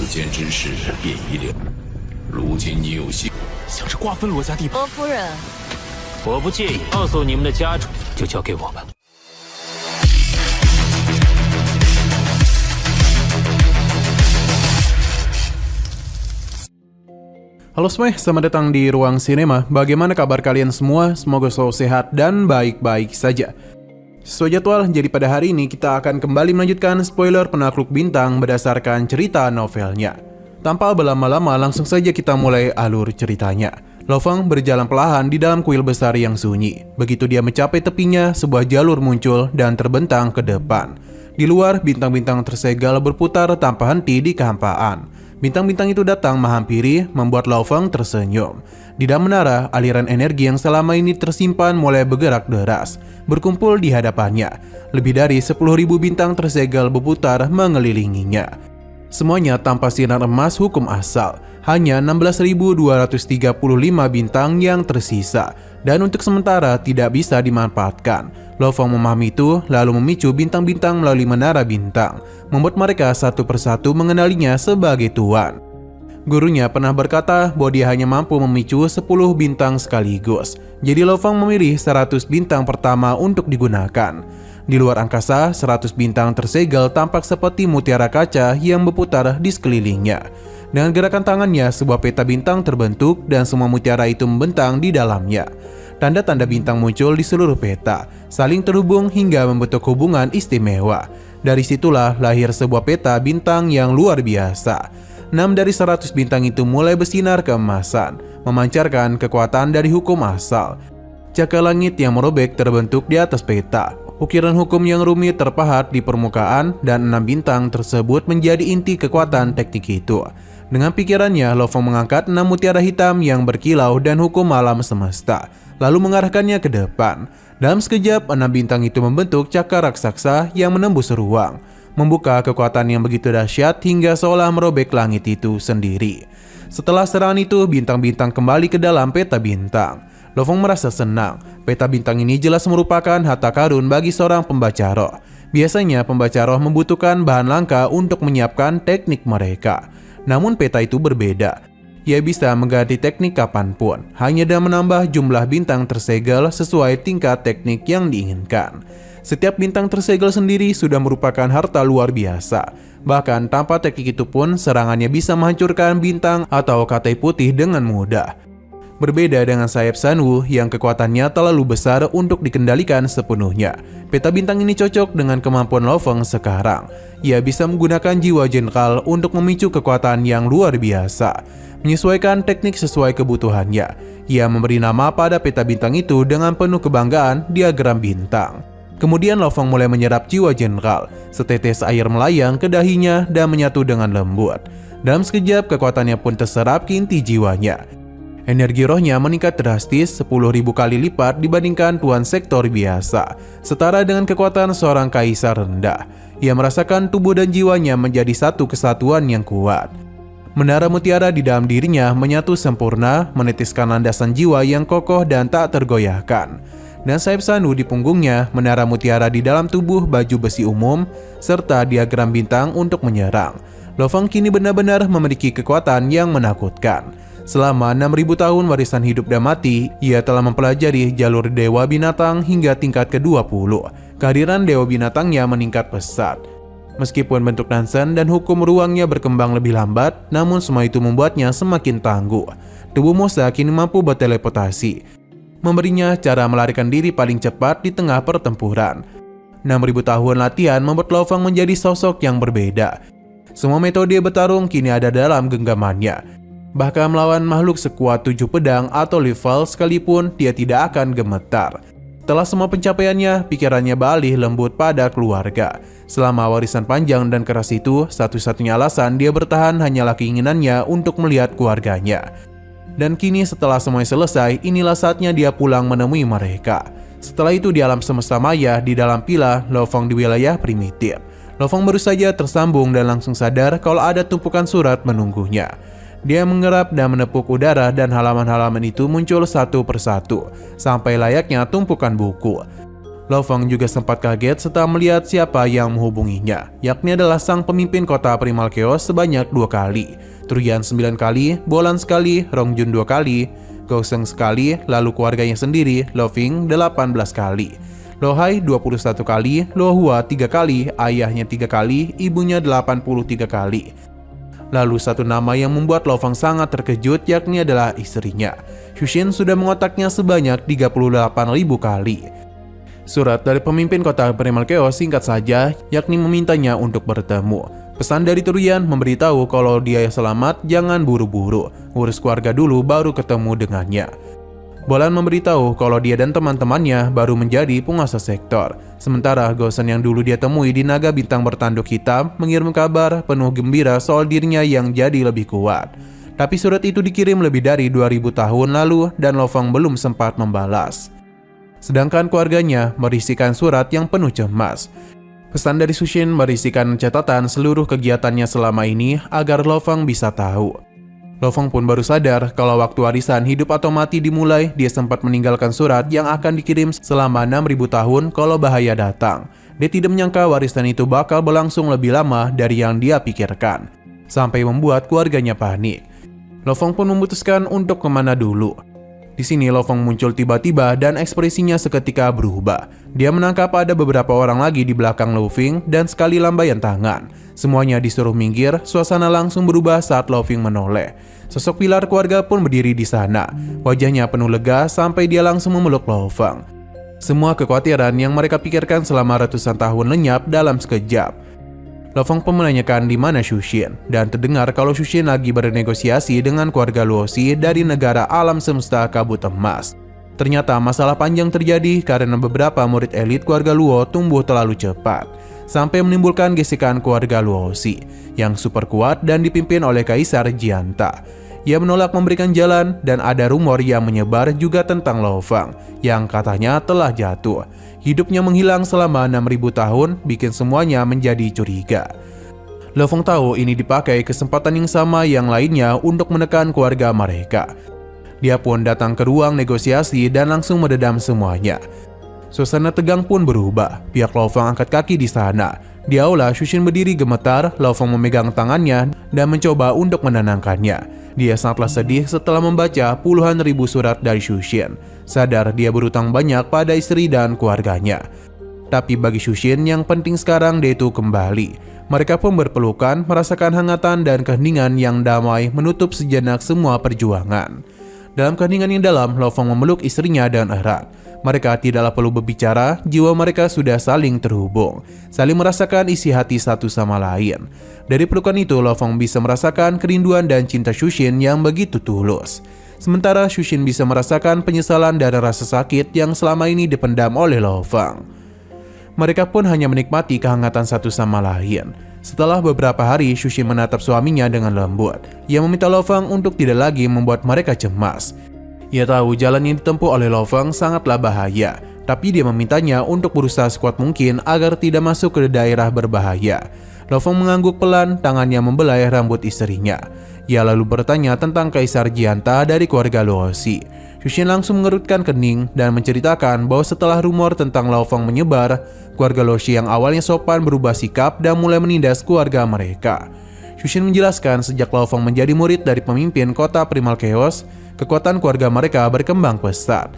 间之事便已了。如今你有幸，想是瓜分罗家地盘。罗夫人，我不介意，告诉你们的家主，就交给我吧。Halo semuanya, selamat datang di Ruang Sinema. Bagaimana kabar kalian semua? Semoga selalu sehat dan baik-baik saja. Sesuai jadwal, jadi pada hari ini kita akan kembali melanjutkan spoiler Penakluk Bintang berdasarkan cerita novelnya. Tanpa berlama-lama, langsung saja kita mulai alur ceritanya. Lo Feng berjalan perlahan di dalam kuil besar yang sunyi. Begitu dia mencapai tepinya, sebuah jalur muncul dan terbentang ke depan. Di luar, bintang-bintang tersegal berputar tanpa henti di kehampaan. Bintang-bintang itu datang menghampiri, membuat Lo Feng tersenyum. Di dalam menara, aliran energi yang selama ini tersimpan mulai bergerak deras, berkumpul di hadapannya. Lebih dari 10.000 bintang tersegal berputar mengelilinginya. Semuanya tanpa sinar emas hukum asal. Hanya 16.235 bintang yang tersisa, dan untuk sementara tidak bisa dimanfaatkan. Lo Feng memahami itu, lalu memicu bintang-bintang melalui menara bintang, membuat mereka satu persatu mengenalinya sebagai tuan. Gurunya pernah berkata bahwa dia hanya mampu memicu 10 bintang sekaligus, jadi Lo Feng memilih 100 bintang pertama untuk digunakan. Di luar angkasa, 100 bintang tersegel tampak seperti mutiara kaca yang berputar di sekelilingnya. Dengan gerakan tangannya, sebuah peta bintang terbentuk dan semua mutiara itu membentang di dalamnya. Tanda-tanda bintang muncul di seluruh peta, saling terhubung hingga membentuk hubungan istimewa. Dari situlah lahir sebuah peta bintang yang luar biasa. 6 dari 100 bintang itu mulai bersinar keemasan, memancarkan kekuatan dari hukum asal. Cakar langit yang merobek terbentuk di atas peta. Ukiran hukum yang rumit terpahat di permukaan dan 6 bintang tersebut menjadi inti kekuatan teknik itu. Dengan pikirannya, Lo Feng mengangkat 6 mutiara hitam yang berkilau dan hukum alam semesta, lalu mengarahkannya ke depan. Dalam sekejap, 6 bintang itu membentuk cakar raksasa yang menembus ruang, membuka kekuatan yang begitu dahsyat hingga seolah merobek langit itu sendiri. Setelah serangan itu, bintang-bintang kembali ke dalam peta bintang. Lo Feng merasa senang. Peta bintang ini jelas merupakan harta karun bagi seorang pembaca roh. Biasanya pembaca roh membutuhkan bahan langka untuk menyiapkan teknik mereka. Namun peta itu berbeda. Ia bisa mengganti teknik kapanpun, hanya dengan menambah jumlah bintang tersegel sesuai tingkat teknik yang diinginkan. Setiap bintang tersegel sendiri sudah merupakan harta luar biasa. Bahkan tanpa teknik itu pun serangannya bisa menghancurkan bintang atau katai putih dengan mudah. Berbeda dengan sayap Sanwu yang kekuatannya terlalu besar untuk dikendalikan sepenuhnya. Peta bintang ini cocok dengan kemampuan Lo Feng sekarang. Ia bisa menggunakan jiwa jenderal untuk memicu kekuatan yang luar biasa, menyesuaikan teknik sesuai kebutuhannya. Ia memberi nama pada peta bintang itu dengan penuh kebanggaan, diagram bintang. Kemudian Lo Feng mulai menyerap jiwa jenderal. Setetes air melayang ke dahinya dan menyatu dengan lembut. Dalam sekejap kekuatannya pun terserap ke inti jiwanya. Energi rohnya meningkat drastis 10.000 kali lipat dibandingkan tuan sektor biasa, setara dengan kekuatan seorang kaisar rendah. Ia merasakan tubuh dan jiwanya menjadi satu kesatuan yang kuat. Menara mutiara di dalam dirinya menyatu sempurna, menitiskan landasan jiwa yang kokoh dan tak tergoyahkan. Dan sayap Sanwu di punggungnya, menara mutiara di dalam tubuh baju besi umum, serta diagram bintang untuk menyerang. Lo Feng kini benar-benar memiliki kekuatan yang menakutkan. Selama 6.000 tahun warisan hidup dan mati, ia telah mempelajari jalur Dewa Binatang hingga tingkat ke-20. Kehadiran Dewa Binatangnya meningkat pesat. Meskipun bentuk Nansen dan hukum ruangnya berkembang lebih lambat, namun semua itu membuatnya semakin tangguh. Tubuh Mosa kini mampu berteleportasi, memberinya cara melarikan diri paling cepat di tengah pertempuran. 6.000 tahun latihan membuat Lo Feng menjadi sosok yang berbeda. Semua metode bertarung kini ada dalam genggamannya. Bahkan melawan makhluk sekuat 7 pedang atau level sekalipun, dia tidak akan gemetar. Setelah semua pencapaiannya, pikirannya beralih lembut pada keluarga. Selama warisan panjang dan keras itu, satu-satunya alasan dia bertahan hanyalah keinginannya untuk melihat keluarganya. Dan kini setelah semuanya selesai, inilah saatnya dia pulang menemui mereka. Setelah itu di alam semesta maya, di dalam pila, Lo Feng di wilayah primitif. Lo Feng baru saja tersambung dan langsung sadar kalau ada tumpukan surat menunggunya. Dia mengerap dan menepuk udara dan halaman-halaman itu muncul satu persatu, sampai layaknya tumpukan buku. Lo Feng juga sempat kaget setelah melihat siapa yang menghubunginya, yakni adalah sang pemimpin kota Primal Chaos sebanyak 2 kali, Truyan 9 kali, Bolan sekali, Rongjun 2 kali, Gao Sheng sekali, lalu keluarganya sendiri, Lo Fing 18 kali, Lo Hai 21 kali, Lo Hua 3 kali, ayahnya 3 kali, ibunya 83 kali. Lalu satu nama yang membuat Lo Feng sangat terkejut yakni adalah istrinya. Xu Xin sudah mengotaknya sebanyak 38.000 kali. Surat dari pemimpin kota Primal Chaos singkat saja, yakni memintanya untuk bertemu. Pesan dari Truyan memberitahu kalau dia selamat, jangan buru-buru, urus keluarga dulu baru ketemu dengannya. Bolan memberitahu kalau dia dan teman-temannya baru menjadi penguasa sektor. Sementara Gao Shen yang dulu dia temui di naga bintang bertanduk hitam mengirim kabar penuh gembira soal dirinya yang jadi lebih kuat. Tapi surat itu dikirim lebih dari 2000 tahun lalu dan Lo Feng belum sempat membalas. Sedangkan keluarganya merisikan surat yang penuh cemas. Pesan dari Xu Xin berisikan catatan seluruh kegiatannya selama ini agar Lo Feng bisa tahu. Lo Feng pun baru sadar kalau waktu warisan hidup atau mati dimulai, dia sempat meninggalkan surat yang akan dikirim selama 6000 tahun kalau bahaya datang. Dia tidak menyangka warisan itu bakal berlangsung lebih lama dari yang dia pikirkan, sampai membuat keluarganya panik. Lo Feng pun memutuskan untuk kemana dulu. Di sini Lo Feng muncul tiba-tiba dan ekspresinya seketika berubah. Dia menangkap ada beberapa orang lagi di belakang Lo Fing dan sekali lambaian tangan. Semuanya disuruh minggir, suasana langsung berubah saat Lo Fing menoleh. Sosok pilar keluarga pun berdiri di sana. Wajahnya penuh lega sampai dia langsung memeluk Lo Feng. Semua kekhawatiran yang mereka pikirkan selama ratusan tahun lenyap dalam sekejap. Lo Feng pun menanyakan di mana Xu Xin, dan terdengar kalau Xu Xin lagi bernegosiasi dengan keluarga Luoxi dari negara alam semesta kabut emas. Ternyata masalah panjang terjadi karena beberapa murid elit keluarga Luo tumbuh terlalu cepat, sampai menimbulkan gesekan keluarga Luoxi yang super kuat dan dipimpin oleh Kaisar Jianta. Ia menolak memberikan jalan dan ada rumor yang menyebar juga tentang Lo Feng yang katanya telah jatuh. Hidupnya menghilang selama 6000 tahun bikin semuanya menjadi curiga. Lo Feng tahu ini dipakai kesempatan yang sama yang lainnya untuk menekan keluarga mereka. Dia pun datang ke ruang negosiasi dan langsung meredam semuanya. Suasana tegang pun berubah. Pihak Lo Feng angkat kaki di sana. Di aula, Xu Xin berdiri gemetar. Lo Feng memegang tangannya dan mencoba untuk menenangkannya. Dia sangatlah sedih setelah membaca puluhan ribu surat dari Xu Xin. Sadar dia berutang banyak pada istri dan keluarganya. Tapi bagi Xu Xin yang penting sekarang dia itu kembali. Mereka pun berpelukan, merasakan hangatan dan keheningan yang damai menutup sejenak semua perjuangan. Dalam keheningan yang dalam, Lo Feng memeluk istrinya dan erat. Mereka tidaklah perlu berbicara, jiwa mereka sudah saling terhubung, saling merasakan isi hati satu sama lain. Dari pelukan itu, Lo Feng bisa merasakan kerinduan dan cinta Xu Xin yang begitu tulus. Sementara Xu Xin bisa merasakan penyesalan dan rasa sakit yang selama ini dipendam oleh Lo Feng. Mereka pun hanya menikmati kehangatan satu sama lain. Setelah beberapa hari, Xu Xin menatap suaminya dengan lembut. Ia meminta Lo Feng untuk tidak lagi membuat mereka cemas. Ia tahu jalan yang ditempuh oleh Lo Feng sangatlah bahaya, tapi dia memintanya untuk berusaha sekuat mungkin agar tidak masuk ke daerah berbahaya. Lo Feng mengangguk pelan, tangannya membelai rambut istrinya. Ia lalu bertanya tentang Kaisar Jianta dari keluarga Luoxi. Xu Xin langsung mengerutkan kening dan menceritakan bahwa setelah rumor tentang Lo Feng menyebar, keluarga Luoxi yang awalnya sopan berubah sikap dan mulai menindas keluarga mereka. Xu Xin menjelaskan sejak Lo Feng menjadi murid dari pemimpin kota Primal Chaos, kekuatan keluarga mereka berkembang pesat.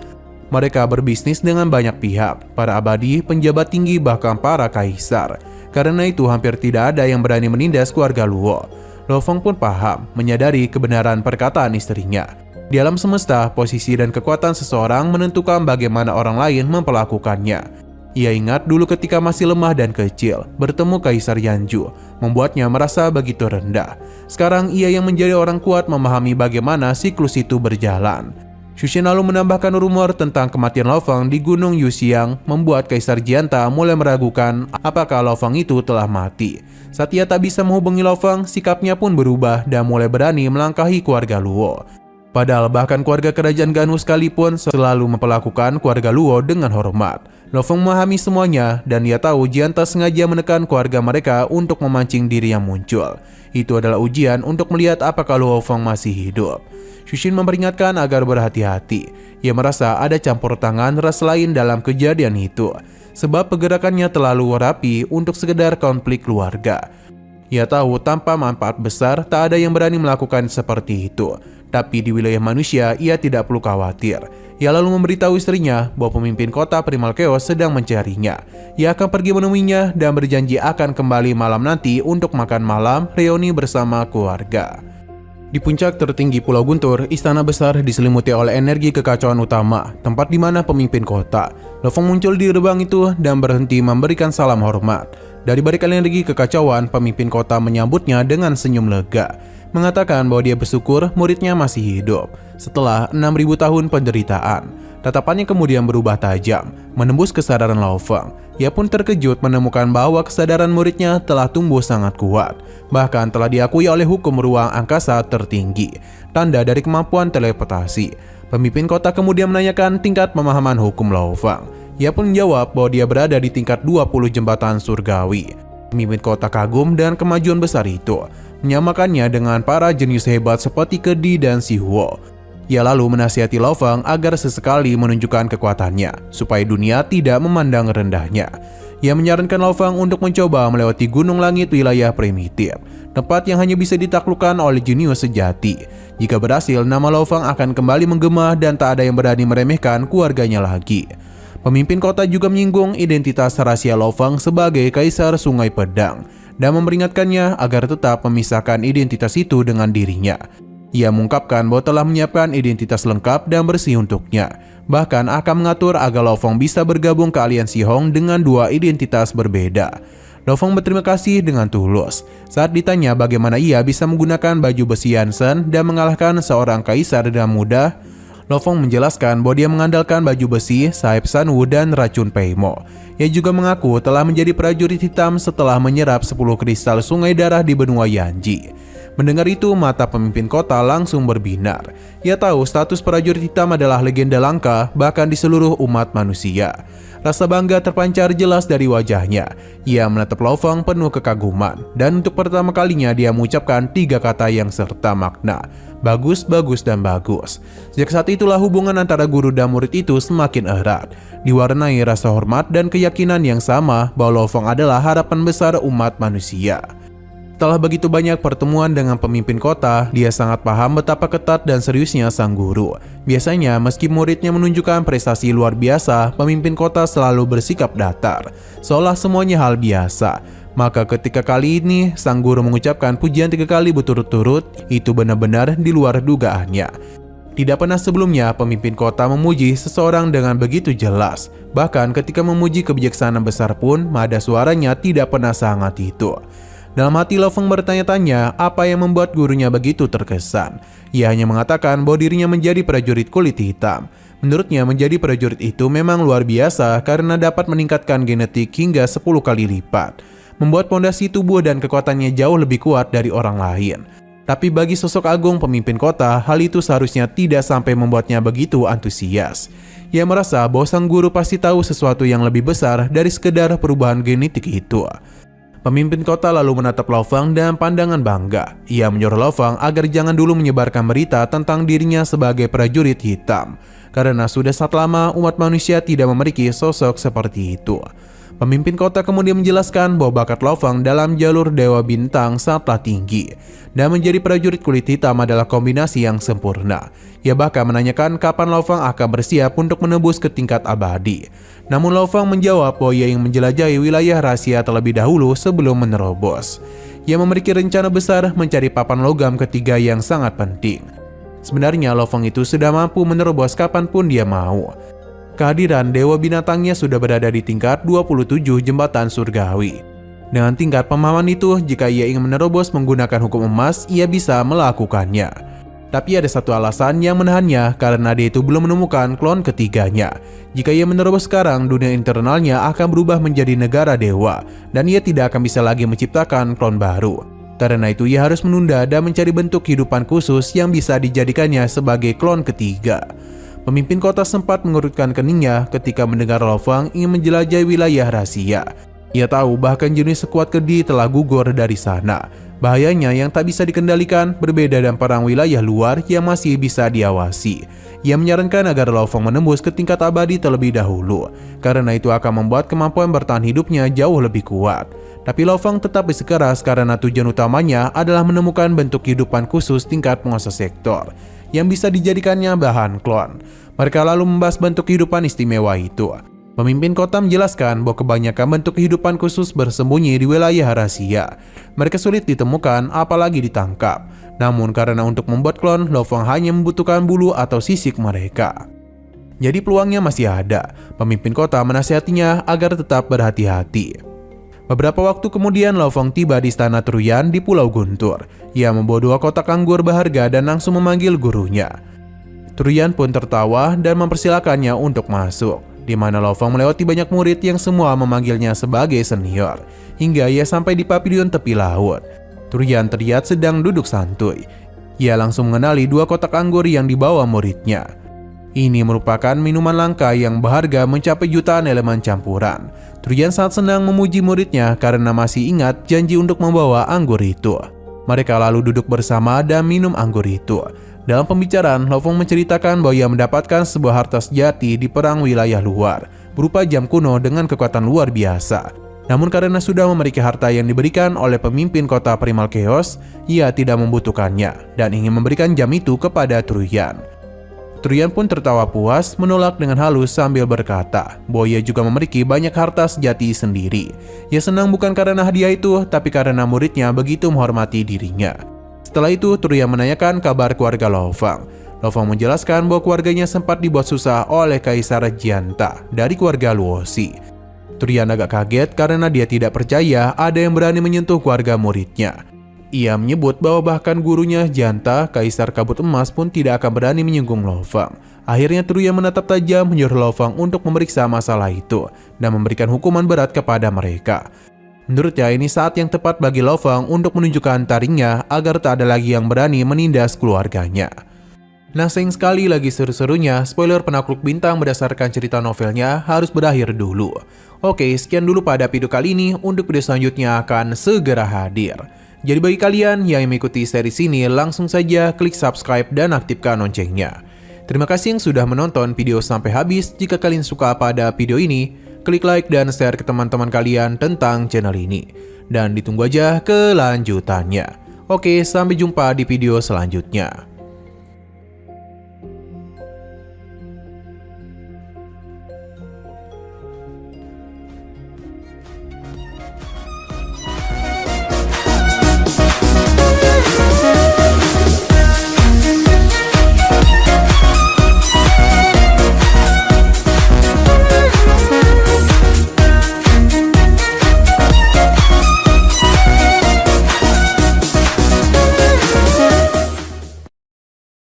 Mereka berbisnis dengan banyak pihak, para abadi, penjabat tinggi, bahkan para kaisar. Karena itu hampir tidak ada yang berani menindas keluarga Luo. Lo Feng pun paham, menyadari kebenaran perkataan istrinya. Di alam semesta, posisi dan kekuatan seseorang menentukan bagaimana orang lain memperlakukannya. Ia ingat dulu ketika masih lemah dan kecil, bertemu Kaisar Yanju, membuatnya merasa begitu rendah. Sekarang ia yang menjadi orang kuat memahami bagaimana siklus itu berjalan. Xu Xin lalu menambahkan rumor tentang kematian Lo Feng di Gunung Yuxiang, membuat Kaisar Jianta mulai meragukan apakah Lo Feng itu telah mati. Saat ia tak bisa menghubungi Lo Feng, sikapnya pun berubah dan mulai berani melangkahi keluarga Luo. Padahal bahkan keluarga kerajaan Ganu sekalipun selalu memperlakukan keluarga Luo dengan hormat. Lo Feng memahami semuanya dan ia tahu Jianta sengaja menekan keluarga mereka untuk memancing diri yang muncul. Itu adalah ujian untuk melihat apakah Lo Feng masih hidup. Xu Xin memperingatkan agar berhati-hati. Ia merasa ada campur tangan ras lain dalam kejadian itu. sebab pergerakannya terlalu rapi untuk sekedar konflik keluarga. Ia tahu tanpa manfaat besar tak ada yang berani melakukan seperti itu. Tapi di wilayah manusia ia tidak perlu khawatir. Ia lalu memberitahu istrinya bahwa pemimpin kota Primal Chaos sedang mencarinya. Ia akan pergi menemuinya dan berjanji akan kembali malam nanti untuk makan malam reuni bersama keluarga. Di puncak tertinggi Pulau Guntur, istana besar diselimuti oleh energi kekacauan utama, tempat di mana pemimpin kota. Lo Fong muncul di gerbang itu dan berhenti memberikan salam hormat. Dari balik energi kekacauan, pemimpin kota menyambutnya dengan senyum lega, mengatakan bahwa dia bersyukur muridnya masih hidup setelah 6.000 tahun penderitaan. Tatapannya kemudian berubah tajam, menembus kesadaran Lo Fong. Ia pun terkejut menemukan bahwa kesadaran muridnya telah tumbuh sangat kuat, bahkan telah diakui oleh hukum ruang angkasa tertinggi, tanda dari kemampuan teleportasi. Pemimpin kota kemudian menanyakan tingkat pemahaman hukum Lo Fong. Ia pun menjawab bahwa dia berada di tingkat 20 jembatan surgawi. Pemimpin kota kagum dengan kemajuan besar itu, menyamakannya dengan para jenius hebat seperti Kedi dan Si Huo. Ia lalu menasihati Lo Fong agar sesekali menunjukkan kekuatannya, supaya dunia tidak memandang rendahnya. Ia menyarankan Lo Fong untuk mencoba melewati gunung langit wilayah primitif, tempat yang hanya bisa ditaklukkan oleh jenius sejati. Jika berhasil, nama Lo Fong akan kembali menggema dan tak ada yang berani meremehkan keluarganya lagi. Pemimpin kota juga menyinggung identitas rahasia Lo Fong sebagai Kaisar Sungai Pedang dan memperingatkannya agar tetap memisahkan identitas itu dengan dirinya. Ia mengungkapkan bahwa telah menyiapkan identitas lengkap dan bersih untuknya, bahkan akan mengatur agar Lo Fong bisa bergabung ke aliansi Hong dengan 2 identitas berbeda. Lo Fong berterima kasih dengan tulus saat ditanya bagaimana ia bisa menggunakan baju besi Yansen dan mengalahkan seorang kaisar dengan mudah. Lo Fong menjelaskan bahwa dia mengandalkan baju besi, sahib Sanwu, dan racun Peimo. Ia juga mengaku telah menjadi prajurit hitam setelah menyerap 10 kristal sungai darah di benua Yanji. Mendengar itu, mata pemimpin kota langsung berbinar. Ia tahu status prajurit hitam adalah legenda langka bahkan di seluruh umat manusia. Rasa bangga terpancar jelas dari wajahnya. Ia menatap Lo Fong penuh kekaguman, dan untuk pertama kalinya dia mengucapkan 3 kata yang serta makna. Bagus, bagus, dan bagus. Sejak saat itulah hubungan antara guru dan murid itu semakin erat, diwarnai rasa hormat dan keyakinan yang sama bahwa Lo Fong adalah harapan besar umat manusia. Setelah begitu banyak pertemuan dengan pemimpin kota, dia sangat paham betapa ketat dan seriusnya sang guru. Biasanya, meski muridnya menunjukkan prestasi luar biasa, pemimpin kota selalu bersikap datar, seolah semuanya hal biasa. Maka ketika kali ini, sang guru mengucapkan pujian 3 kali berturut-turut, itu benar-benar di luar dugaannya. Tidak pernah sebelumnya pemimpin kota memuji seseorang dengan begitu jelas. Bahkan ketika memuji kebijaksanaan besar pun, nada suaranya tidak pernah sehangat itu. Dalam hati Lo Fong bertanya-tanya apa yang membuat gurunya begitu terkesan. Ia hanya mengatakan bahwa dirinya menjadi prajurit kulit hitam. Menurutnya menjadi prajurit itu memang luar biasa karena dapat meningkatkan genetik hingga 10 kali lipat, membuat pondasi tubuh dan kekuatannya jauh lebih kuat dari orang lain. Tapi bagi sosok agung pemimpin kota, hal itu seharusnya tidak sampai membuatnya begitu antusias. Ia merasa bahwa sang guru pasti tahu sesuatu yang lebih besar dari sekedar perubahan genetik itu. Pemimpin kota lalu menatap Lo Fong dengan pandangan bangga. Ia menyuruh Lo Fong agar jangan dulu menyebarkan berita tentang dirinya sebagai prajurit hitam, karena sudah sangat lama umat manusia tidak memiliki sosok seperti itu. Pemimpin kota kemudian menjelaskan bahwa bakat Lo Fong dalam jalur Dewa Bintang sangatlah tinggi, dan menjadi prajurit kulit hitam adalah kombinasi yang sempurna. Ia bahkan menanyakan kapan Lo Fong akan bersiap untuk menembus ke tingkat abadi. Namun Lo Fong menjawab bahwa ia ingin menjelajahi wilayah rahasia terlebih dahulu sebelum menerobos. Ia memiliki rencana besar mencari papan logam ketiga yang sangat penting. Sebenarnya Lo Fong itu sudah mampu menerobos kapanpun dia mau. Kehadiran Dewa Binatangnya sudah berada di tingkat 27 jembatan surgawi. Dengan tingkat pemahaman itu, jika ia ingin menerobos menggunakan hukum emas, ia bisa melakukannya. Tapi ada satu alasan yang menahannya, karena dia itu belum menemukan klon ketiganya. Jika ia menerobos sekarang, dunia internalnya akan berubah menjadi negara dewa, dan ia tidak akan bisa lagi menciptakan klon baru. Karena itu ia harus menunda dan mencari bentuk kehidupan khusus yang bisa dijadikannya sebagai klon ketiga. Pemimpin kota sempat mengerutkan keningnya ketika mendengar Lo Fong ingin menjelajahi wilayah rahasia. Ia tahu bahkan jenis sekuat Kedi telah gugur dari sana. Bahayanya yang tak bisa dikendalikan berbeda dengan perang wilayah luar yang masih bisa diawasi. Ia menyarankan agar Lo Fong menembus ke tingkat abadi terlebih dahulu, karena itu akan membuat kemampuan bertahan hidupnya jauh lebih kuat. Tapi Lo Fong tetap bersikeras karena tujuan utamanya adalah menemukan bentuk kehidupan khusus tingkat penguasa sektor yang bisa dijadikannya bahan klon. Mereka lalu membahas bentuk kehidupan istimewa itu. Pemimpin kota menjelaskan bahwa kebanyakan bentuk kehidupan khusus bersembunyi di wilayah rahasia. Mereka sulit ditemukan apalagi ditangkap. Namun karena untuk membuat klon, Lo Fong hanya membutuhkan bulu atau sisik mereka. Jadi peluangnya masih ada. Pemimpin kota menasihatinya agar tetap berhati-hati. Beberapa waktu kemudian Lo Fong tiba di istana Truyan di Pulau Guntur. Ia membawa 2 kotak anggur berharga dan langsung memanggil gurunya. Truyan pun tertawa dan mempersilakannya untuk masuk, di mana Lo Fong melewati banyak murid yang semua memanggilnya sebagai senior, hingga ia sampai di pavilion tepi laut. Truyan terlihat sedang duduk santuy. Ia langsung mengenali 2 kotak anggur yang dibawa muridnya. Ini merupakan minuman langka yang berharga mencapai jutaan elemen campuran. Truyan sangat senang memuji muridnya karena masih ingat janji untuk membawa anggur itu. Mereka lalu duduk bersama dan minum anggur itu. Dalam pembicaraan, Lo Fong menceritakan bahwa ia mendapatkan sebuah harta sejati di perang wilayah luar, berupa jam kuno dengan kekuatan luar biasa. Namun karena sudah memiliki harta yang diberikan oleh pemimpin kota Primal Chaos, ia tidak membutuhkannya dan ingin memberikan jam itu kepada Truyan. Truyan pun tertawa puas, menolak dengan halus sambil berkata bahwa ia juga memiliki banyak harta sejati sendiri. Ia senang bukan karena hadiah itu, tapi karena muridnya begitu menghormati dirinya. Setelah itu, Truyan menanyakan kabar keluarga Lo Fong. Lo Fong menjelaskan bahwa keluarganya sempat dibuat susah oleh Kaisar Jianta dari keluarga Luosi. Truyan agak kaget karena dia tidak percaya ada yang berani menyentuh keluarga muridnya. Ia menyebut bahwa bahkan gurunya Jianta, Kaisar Kabut Emas pun tidak akan berani menyinggung Lo Fong. Akhirnya Truyan menatap tajam menyuruh Lo Fong untuk memeriksa masalah itu dan memberikan hukuman berat kepada mereka. Menurutnya ini saat yang tepat bagi Lo Fong untuk menunjukkan taringnya agar tak ada lagi yang berani menindas keluarganya. Nah, sayang sekali lagi seru-serunya, spoiler Penakluk Bintang berdasarkan cerita novelnya harus berakhir dulu. Oke, sekian dulu pada video kali ini, untuk video selanjutnya akan segera hadir. Jadi bagi kalian yang mengikuti series ini, langsung saja klik subscribe dan aktifkan loncengnya. Terima kasih yang sudah menonton video sampai habis. Jika kalian suka pada video ini, klik like dan share ke teman-teman kalian tentang channel ini. Dan ditunggu aja kelanjutannya. Oke, sampai jumpa di video selanjutnya.